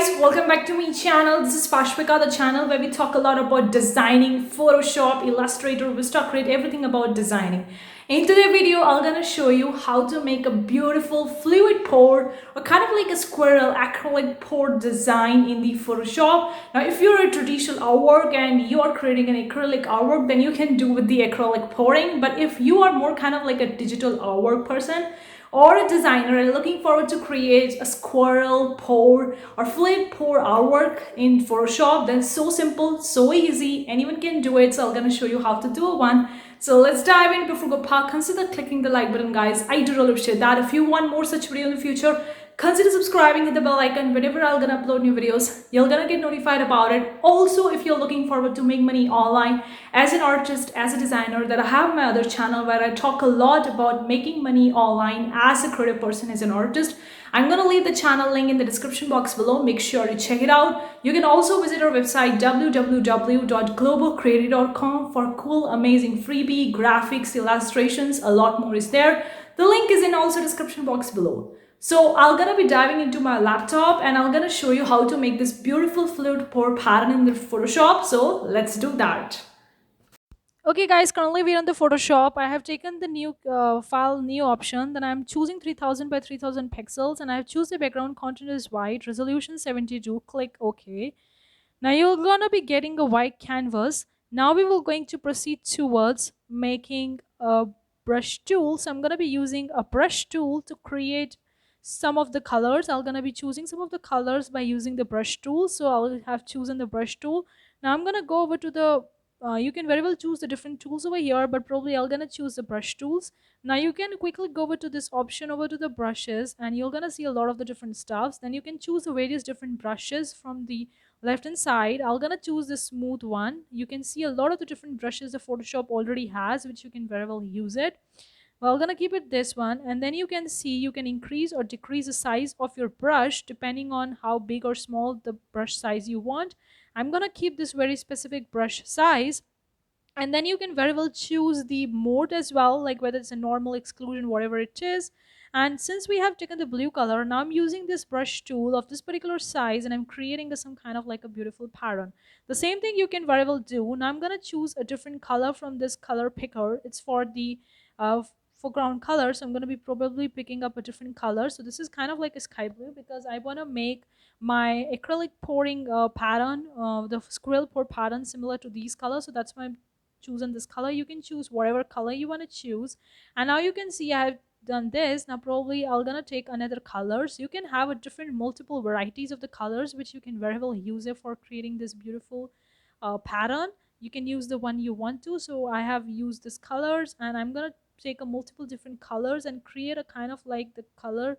guys, welcome back to my channel. This is Pashpika, the channel where we talk a lot about designing, Photoshop, Illustrator, VistaCreate, everything about designing. In today's video, I'm gonna show you how to make a beautiful fluid pour or kind of like a squirrel acrylic pour design in the Photoshop. Now, if you're a traditional artwork and you are creating an acrylic artwork, then you can do with the acrylic pouring. But if you are more kind of like a digital artwork person, or a designer and looking forward to create a squirrel pour or fluid pour artwork in Photoshop, then so simple, so easy, anyone can do it. So I'm going to show you how to do one. So let's dive in. Before we go past, consider clicking the like button, guys. I do really appreciate that. If you want more such video in the future, consider subscribing, hit the bell icon. Whenever I'm gonna upload new videos, you're gonna get notified about it. Also, if you're looking forward to make money online as an artist, as a designer, that I have my other channel where I talk a lot about making money online as a creative person, as an artist. I'm gonna leave the channel link in the description box below. Make sure to check it out. You can also visit our website www.globalcreative.com for cool, amazing freebie graphics, illustrations. A lot more is there. The link is in also description box below. So I'm gonna be diving into my laptop and I'm gonna show you how to make this beautiful fluid pour pattern in the Photoshop. So let's do that. Okay guys, currently we're on the Photoshop. I have taken the new file new option. Then I'm choosing 3000 by 3000 pixels and I have choose the background content is white, resolution 72, click OK. Now you're gonna be getting a white canvas. Now we will going to proceed towards making a brush tool. So I'm gonna be using a brush tool to create some of the colors. I'm gonna be choosing some of the colors by using the brush tool. So I'll have chosen the brush tool. Now I'm gonna go over to the you can very well choose the different tools over here, but probably I'm gonna choose the brush tools. Now you can quickly go over to this option over to the brushes and you're gonna see a lot of the different stuffs. Then you can choose the various different brushes from the left hand side. I'm gonna choose the smooth one. You can see a lot of the different brushes the Photoshop already has, which you can very well use it. Well, I'm gonna keep it this one, and then you can see you can increase or decrease the size of your brush depending on how big or small the brush size you want. I'm gonna keep this very specific brush size, and then you can very well choose the mode as well, like whether it's a normal, exclusion, whatever it is. And since we have taken the blue color, now I'm using this brush tool of this particular size and I'm creating some kind of like a beautiful pattern. The same thing you can very well do. Now I'm going to choose a different color from this color picker. It's for the foreground color, so I'm going to be probably picking up a different color. So this is kind of like a sky blue because I want to make my acrylic pouring pattern, the squirrel pour pattern, similar to these colors. So that's why I'm chosen this color. You can choose whatever color you want to choose. And now you can see I have done this. Now probably I'm gonna take another color. So you can have a different multiple varieties of the colors, which you can very well use it for creating this beautiful pattern. You can use the one you want to. So I have used this colors and I'm gonna take a multiple different colors and create a kind of like the color,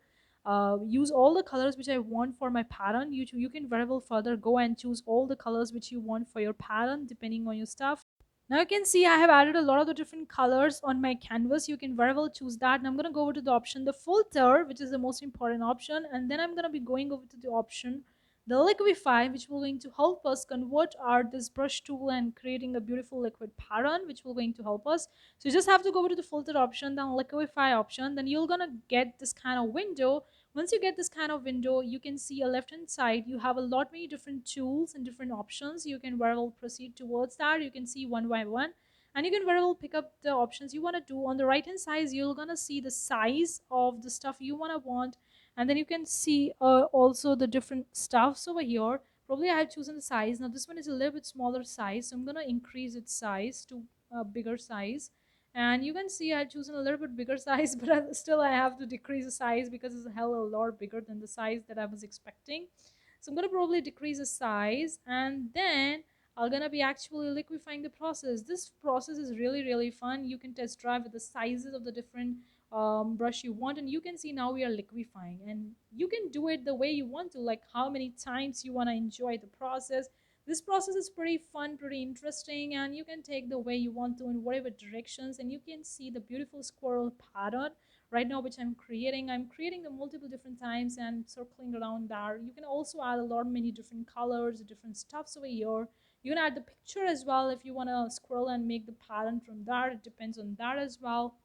use all the colors which I want for my pattern. You can very well further go and choose all the colors which you want for your pattern depending on your stuff. Now you can see I have added a lot of the different colors on my canvas. You can very well choose that. And I'm going to go over to the option, the filter, which is the most important option. And then I'm going to be going over to the option, the liquify, which will going to help us convert our this brush tool and creating a beautiful liquid pattern, which will going to help us. So you just have to go over to the filter option, then liquify option. Then you're going to get this kind of window. Once you get this kind of window, you can see a left hand side you have a lot many different tools and different options. You can very well proceed towards that. You can see one by one and you can very well pick up the options you want to do. On the right hand side you're gonna see the size of the stuff you want, and then you can see also the different stuffs over here. Probably I have chosen the size. Now this one is a little bit smaller size, so I'm gonna increase its size to a bigger size. And you can see I've chosen a little bit bigger size, but still I have to decrease the size because it's a hell of a lot bigger than the size that I was expecting. So I'm going to probably decrease the size, and then I'm going to be actually liquefying the process. This process is really fun. You can test drive with the sizes of the different brush you want, and you can see now we are liquefying, and you can do it the way you want to, like how many times you want to enjoy the process. This process is pretty fun, pretty interesting, and you can take the way you want to in whatever directions. And you can see the beautiful squirrel pattern right now which I'm creating the multiple different times and circling around there. You can also add a lot many different colors, different stuffs over here. You can add the picture as well if you want to scroll and make the pattern from there. It depends on that as well.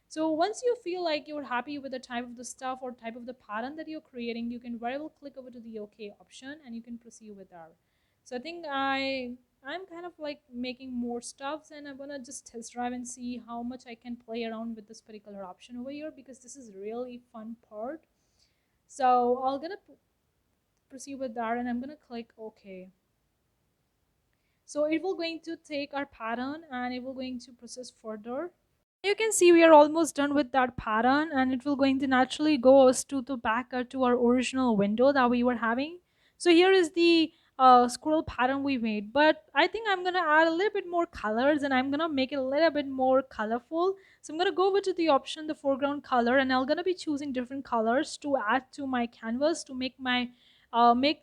So once you feel like you're happy with the type of the stuff or type of the pattern that you're creating, you can very well click over to the OK option and you can proceed with that. So I think I'm kind of like making more stuffs, and I'm gonna just test drive and see how much I can play around with this particular option over here, because this is really fun part. So I'm gonna proceed with that and I'm gonna click OK. So it will going to take our pattern and it will going to process further. You can see we are almost done with that pattern, and it will going to naturally go us to the back to our original window that we were having. So here is the scroll pattern we made, but I think I'm gonna add a little bit more colors and I'm gonna make it a little bit more colorful. So I'm gonna go over to the option, the foreground color, and I'm gonna be choosing different colors to add to my canvas to make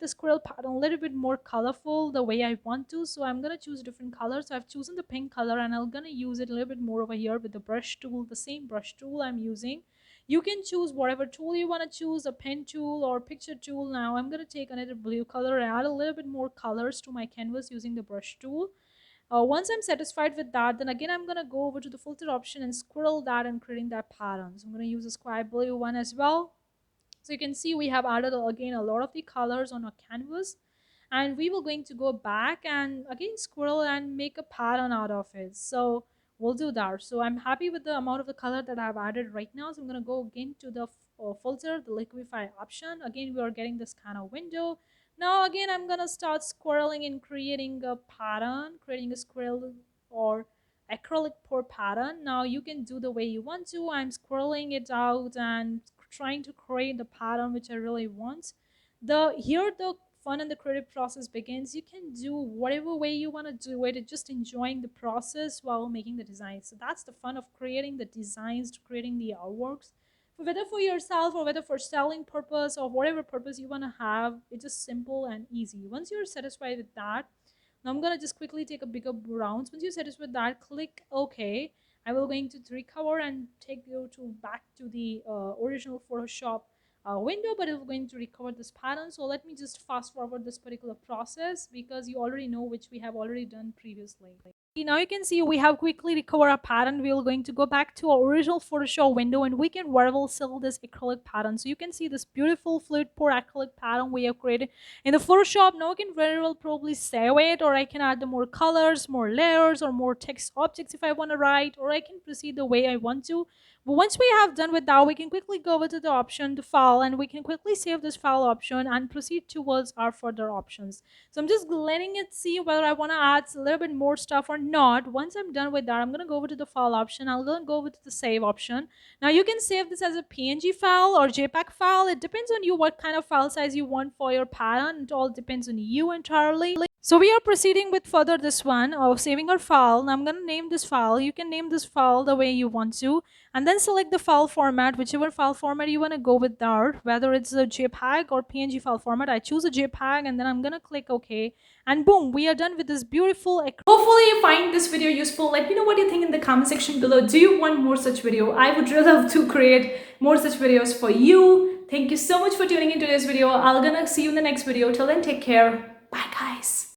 the squirrel pattern a little bit more colorful the way I want to. So I'm gonna choose different colors. So I've chosen the pink color and I'm gonna use it a little bit more over here with the brush tool, the same brush tool I'm using. You can choose whatever tool you want to choose, a pen tool or picture tool. Now I'm gonna take another blue color and add a little bit more colors to my canvas using the brush tool. Once I'm satisfied with that, then again I'm gonna go over to the filter option and squirrel that and creating that pattern. So I'm gonna use a sky blue one as well. So you can see we have added again a lot of the colors on our canvas, and we will going to go back and again squirrel and make a pattern out of it. So we'll do that. So I'm happy with the amount of the color that I've added right now. So I'm going to go again to the filter, the liquify option. Again, we are getting this kind of window. Now again, I'm going to start squirreling and creating a pattern, creating a squirrel or acrylic pour pattern. Now you can do the way you want to. I'm squirreling it out and trying to create the pattern which I really want. The fun and the creative process begins. You can do whatever way you want to do it, just enjoying the process while making the design. So that's the fun of creating the designs, to creating the artworks, whether for yourself or whether for selling purpose or whatever purpose you want to have. It's just simple and easy. Once you're satisfied with that, now I'm gonna just quickly take a bigger rounds. Once you're satisfied with that, click OK. I will going to recover and take you to back to the original Photoshop window, but it's going to recover this pattern. So let me just fast forward this particular process because you already know which we have already done previously. Now you can see we have quickly recovered our pattern. We're going to go back to our original Photoshop window and we can very well sell this acrylic pattern. So you can see this beautiful fluid pour acrylic pattern we have created in the Photoshop. Now I can very well probably save it, or I can add the more colors, more layers, or more text objects if I want to write, or I can proceed the way I want to. But once we have done with that, we can quickly go over to the option, the file, and we can quickly save this file option and proceed towards our further options. So I'm just letting it see whether I want to add a little bit more stuff or not. Once I'm done with that, I'm going to go over to the file option. I'll go over to the save option. Now you can save this as a PNG file or JPEG file. It depends on you what kind of file size you want for your pattern. It all depends on you entirely. So we are proceeding with further this one of saving our file. Now I'm going to name this file. You can name this file the way you want to, and then select the file format, whichever file format you want to go with that, whether it's a JPEG or PNG file format. I choose a JPEG and then I'm going to click OK, and boom, we are done with this beautiful. Hopefully you find this video useful. Let me know what you think in the comment section below. Do you want more such video? I would really love to create more such videos for you. Thank you so much for tuning in today's video. I'm gonna see you in the next video. Till then, take care. Bye guys.